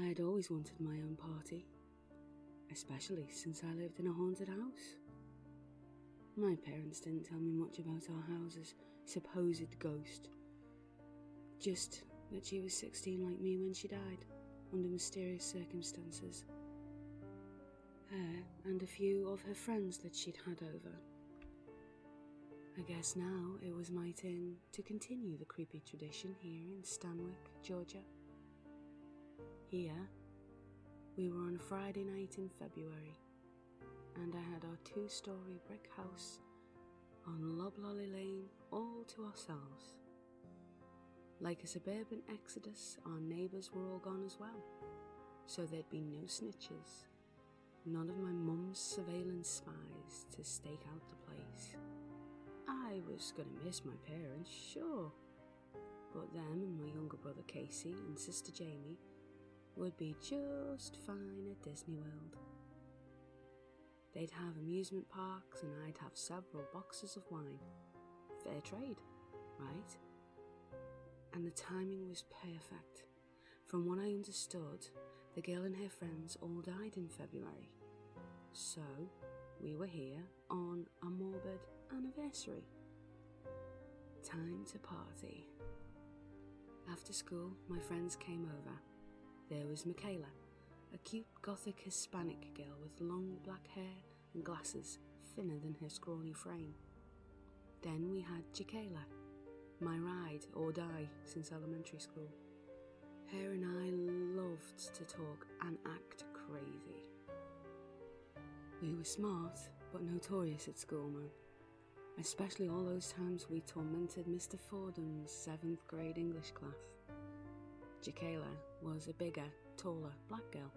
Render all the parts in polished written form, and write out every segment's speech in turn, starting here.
I had always wanted my own party, especially since I lived in a haunted house. My parents didn't tell me much about our house's supposed ghost, just that she was 16 like me when she died, under mysterious circumstances. Her and a few of her friends that she'd had over. I guess now it was my turn to continue the creepy tradition here in Stanwick, Georgia. Here, we were on a Friday night in February, and I had our 2-story brick house on Loblolly Lane all to ourselves. Like a suburban exodus, our neighbours were all gone as well, so there'd be no snitches, none of my mum's surveillance spies to stake out the place. I was going to miss my parents, sure, but them and my younger brother Casey and sister Jamie would be just fine at Disney World. They'd have amusement parks and I'd have several boxes of wine. Fair trade, right? And the timing was perfect. From what I understood, the girl and her friends all died in February. So, we were here on a morbid anniversary. Time to party. After school, my friends came over. There was Michaela, a cute gothic Hispanic girl with long black hair and glasses thinner than her scrawny frame. Then we had Jaquela, my ride or die since elementary school. Her and I loved to talk and act crazy. We were smart, but notorious at school, man. Especially all those times we tormented Mr. Fordham's 7th grade English class. Jaquela was a bigger, taller, black girl.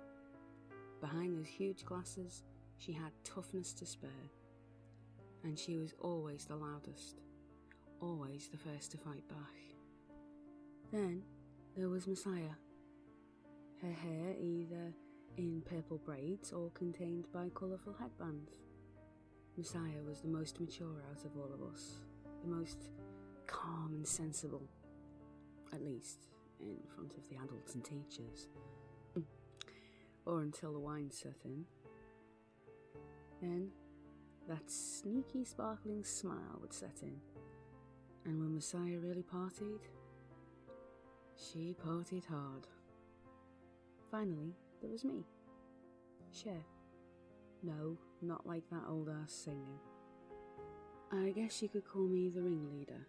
Behind those huge glasses, she had toughness to spare. And she was always the loudest, always the first to fight back. Then there was Messiah. Her hair either in purple braids or contained by colourful headbands. Messiah was the most mature out of all of us, the most calm and sensible, at least in front of the adults and teachers, or until the wine set in. Then that sneaky sparkling smile would set in, and when Messiah really partied, she partied hard. Finally, there was me. Cher. No, not like that old-ass singer. I guess you could call me the ringleader.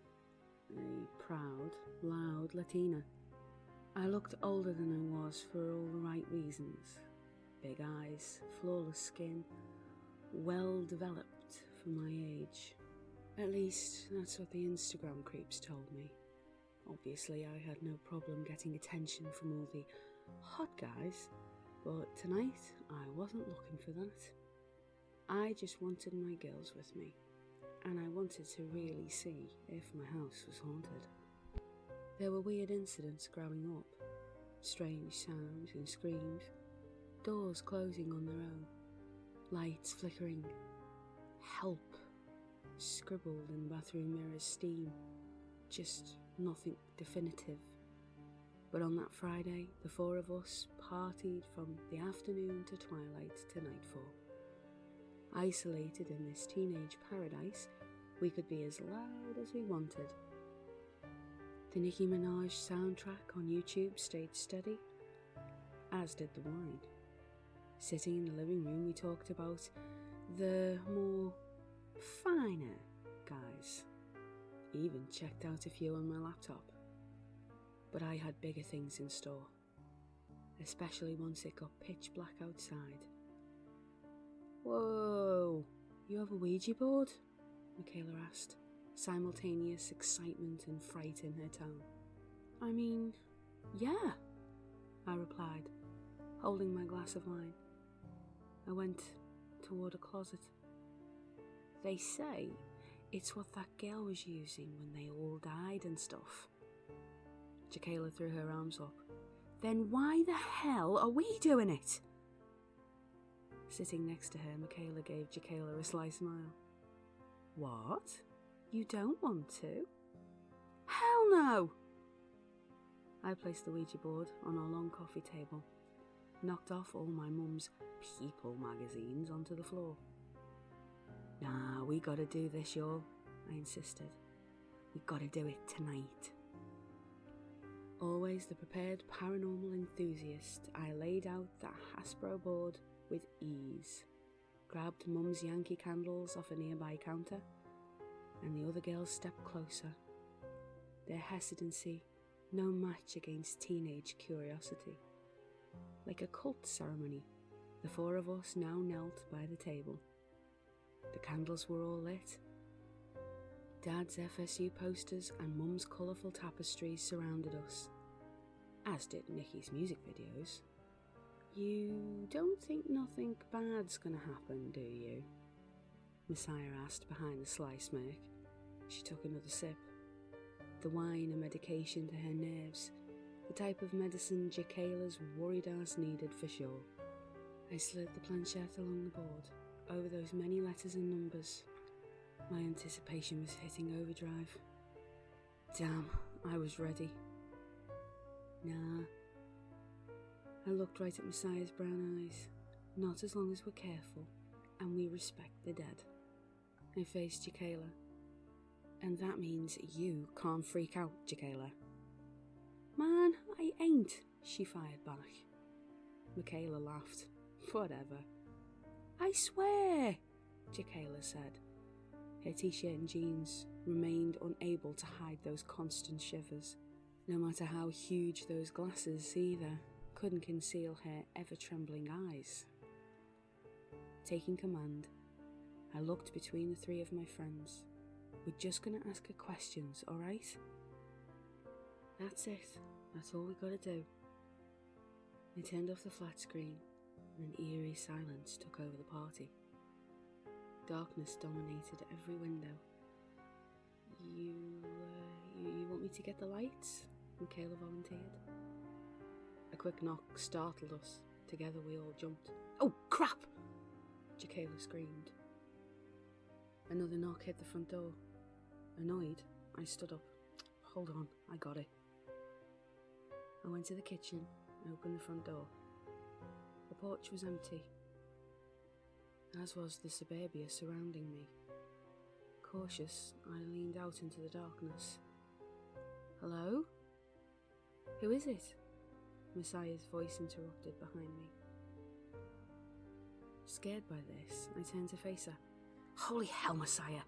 A proud, loud Latina. I looked older than I was for all the right reasons. Big eyes, flawless skin, well developed for my age. At least, that's what the Instagram creeps told me. Obviously, I had no problem getting attention from all the hot guys, but tonight I wasn't looking for that. I just wanted my girls with me, and I wanted to really see if my house was haunted. There were weird incidents growing up, strange sounds and screams, doors closing on their own, lights flickering, help scribbled in bathroom mirrors' steam, just nothing definitive. But on that Friday, the 4 of us partied from the afternoon to twilight to nightfall. Isolated in this teenage paradise, we could be as loud as we wanted. The Nicki Minaj soundtrack on YouTube stayed steady, as did the wine. Sitting in the living room, we talked about the more finer guys. Even checked out a few on my laptop. But I had bigger things in store, especially once it got pitch black outside. Whoa, you have a Ouija board? Michaela asked, simultaneous excitement and fright in her tone. I mean, yeah, I replied, holding my glass of wine. I went toward a closet. They say it's what that girl was using when they all died and stuff. Jaquela threw her arms up. Then why the hell are we doing it? Sitting next to her, Michaela gave Jaquela a sly smile. What? You don't want to? Hell no! I placed the Ouija board on our long coffee table, knocked off all my mum's People magazines onto the floor. "Nah, we gotta do this, y'all," I insisted. "We gotta do it tonight." Always the prepared paranormal enthusiast, I laid out that Hasbro board with ease, grabbed Mum's Yankee candles off a nearby counter, and the other girls stepped closer. Their hesitancy no match against teenage curiosity. Like a cult ceremony, the four of us now knelt by the table. The candles were all lit. Dad's FSU posters and Mum's colourful tapestries surrounded us, as did Nikki's music videos. "You don't think nothing bad's gonna happen, do you?" Messiah asked behind a sly smirk. She took another sip. The wine a medication to her nerves, the type of medicine Jacayla's worried ass needed for sure. I slid the planchette along the board, over those many letters and numbers. My anticipation was hitting overdrive. Damn, I was ready. Nah. I looked right at Messiah's brown eyes. Not as long as we're careful, and we respect the dead. I faced Jacayla. "And that means you can't freak out, Jacayla." "Man, I ain't," she fired back. Michaela laughed. "Whatever." "I swear," Jacayla said. Her t-shirt and jeans remained unable to hide those constant shivers. No matter how huge those glasses either couldn't conceal her ever-trembling eyes. Taking command, I looked between the three of my friends. "We're just gonna ask her questions, alright?" "That's it. That's all we gotta do." I turned off the flat screen, and an eerie silence took over the party. Darkness dominated every window. You want me to get the lights?" Michaela volunteered. A quick knock startled us. Together we all jumped. "Oh, crap!" Jacayla screamed. Another knock hit the front door. Annoyed, I stood up. "Hold on, I got it." I went to the kitchen and opened the front door. The porch was empty, as was the suburbia surrounding me. Cautious, I leaned out into the darkness. "Hello? Who is it?" Messiah's voice interrupted behind me. Scared by this, I turned to face her. "Holy hell, Messiah!"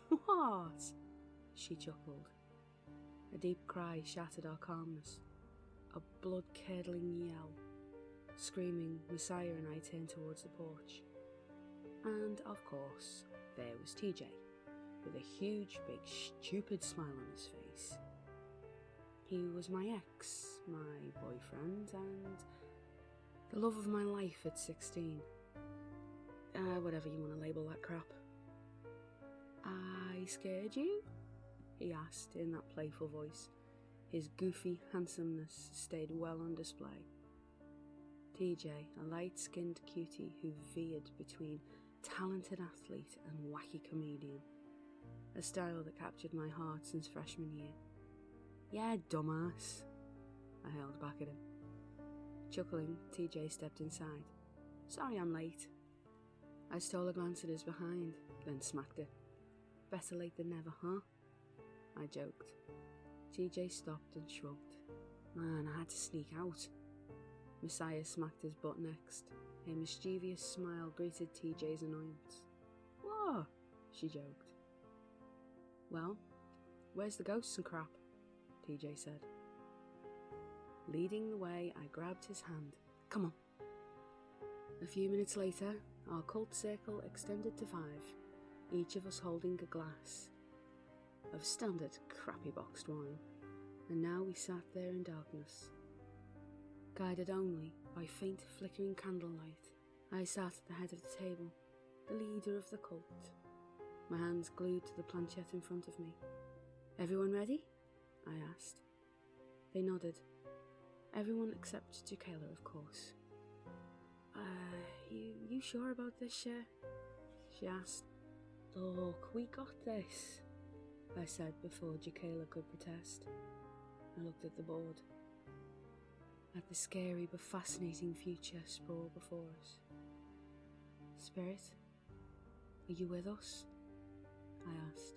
"What?" she chuckled. A deep cry shattered our calmness. A blood-curdling yell. Screaming, Messiah and I turned towards the porch. And, of course, there was TJ, with a huge, big, stupid smile on his face. He was my ex, my boyfriend, and the love of my life at 16. Whatever you want to label that crap. "I scared you?" he asked in that playful voice. His goofy handsomeness stayed well on display. TJ, a light-skinned cutie who veered between talented athlete and wacky comedian. A style that captured my heart since freshman year. "Yeah, dumbass," I held back at him. Chuckling, TJ stepped inside. "Sorry I'm late." I stole a glance at his behind, then smacked it. "Better late than never, huh?" I joked. TJ stopped and shrugged. "Man, I had to sneak out." Messiah smacked his butt next. A mischievous smile greeted TJ's annoyance. "Whoa," she joked. "Well, where's the ghosts and crap?" TJ said. Leading the way, I grabbed his hand. "Come on." A few minutes later, our cult circle extended to 5, each of us holding a glass of standard crappy boxed wine, and now we sat there in darkness. Guided only by faint flickering candlelight, I sat at the head of the table, the leader of the cult, my hands glued to the planchette in front of me. "Everyone ready?" I asked. They nodded. Everyone except Jacayla, of course. You sure about this, Cher?" she asked. "Look, we got this," I said before Jacayla could protest. I looked at the board. at the scary but fascinating future sprawled before us. "Spirit, are you with us?" I asked.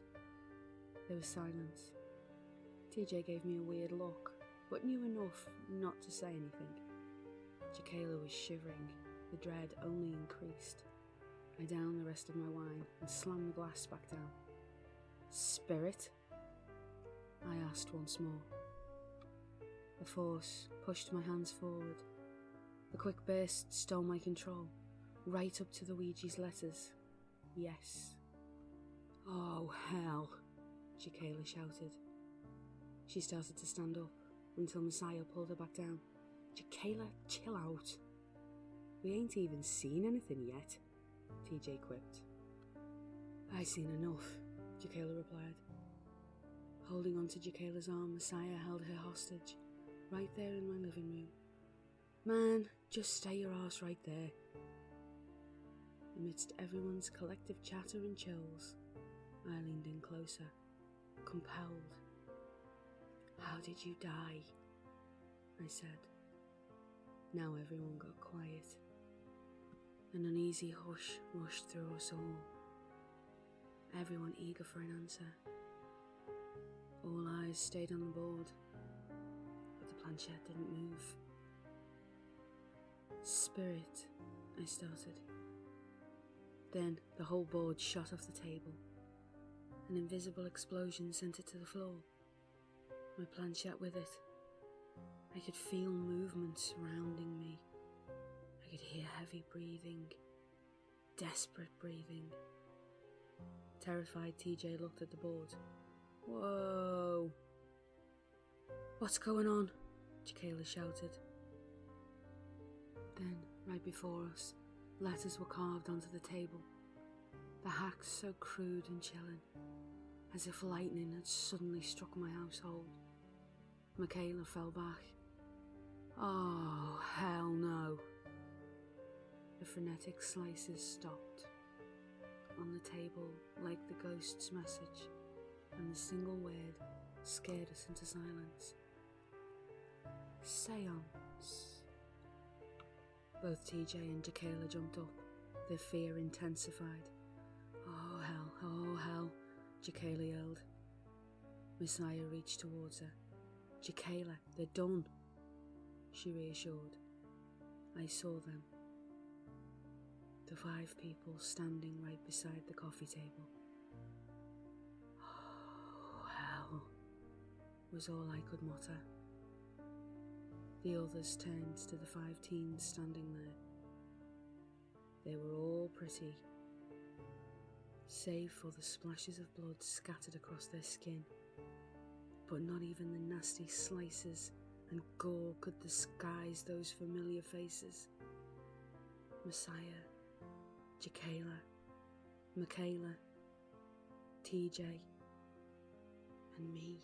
There was silence. TJ gave me a weird look, but knew enough not to say anything. Jacayla was shivering. The dread only increased. I downed the rest of my wine and slammed the glass back down. "Spirit?" I asked once more. The force pushed my hands forward. The quick burst stole my control, right up to the Ouija's letters. Yes. "Oh, hell," Jacayla shouted. She started to stand up until Messiah pulled her back down. "Jacayla, chill out. We ain't even seen anything yet," TJ quipped. "I seen enough," Jacayla replied. Holding onto Jacayla's arm, Messiah held her hostage, right there in my living room. "Man, just stay your arse right there." Amidst everyone's collective chatter and chills, I leaned in closer, compelled. "How did you die?" I said. Now everyone got quiet. An uneasy hush rushed through us all, everyone eager for an answer. All eyes stayed on the board, but the planchette didn't move. "Spirit," I started. Then the whole board shot off the table. An invisible explosion sent it to the floor, my planchette with it. I could feel movement surrounding me. I could hear heavy breathing, desperate breathing. Terrified, TJ looked at the board. "Whoa! What's going on?" Jacayla shouted. Then, right before us, letters were carved onto the table. The hacks so crude and chilling, as if lightning had suddenly struck my household. Michaela fell back. "Oh, hell no." The frenetic slices stopped. On the table, like the ghost's message, and the single word scared us into silence. "Seance." Both TJ and Jacayla jumped up, their fear intensified. "Oh hell," Jacayla yelled. Messiah reached towards her. "Jacayla, they're done," she reassured. I saw them. The 5 people standing right beside the coffee table. "Oh, hell," was all I could mutter. The others turned to the 5 teens standing there. They were all pretty, save for the splashes of blood scattered across their skin. But not even the nasty slices and gore could disguise those familiar faces. Messiah, Jacayla, Michaela, TJ, and me.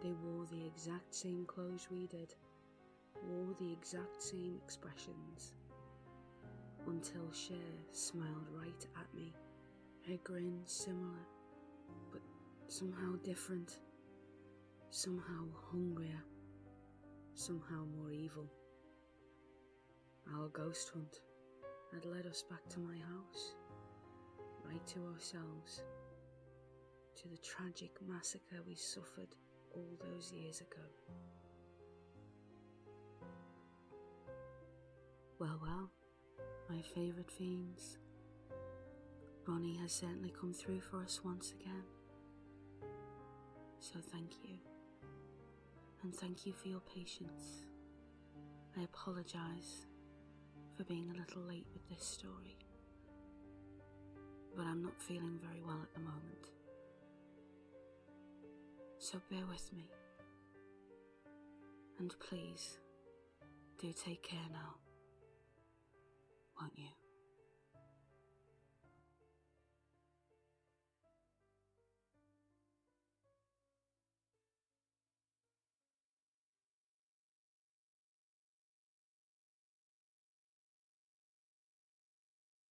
They wore the exact same clothes we did, wore the exact same expressions, until Cher smiled right at me, her grin similar, but somehow different, somehow hungrier, somehow more evil. Our ghost hunt had led us back to my house, right to ourselves, to the tragic massacre we suffered all those years ago. Well, my favourite fiends. Rhonnie has certainly come through for us once again. So thank you. And thank you for your patience. I apologise for being a little late with this story, but I'm not feeling very well at the moment. So bear with me. And please, do take care now, won't you?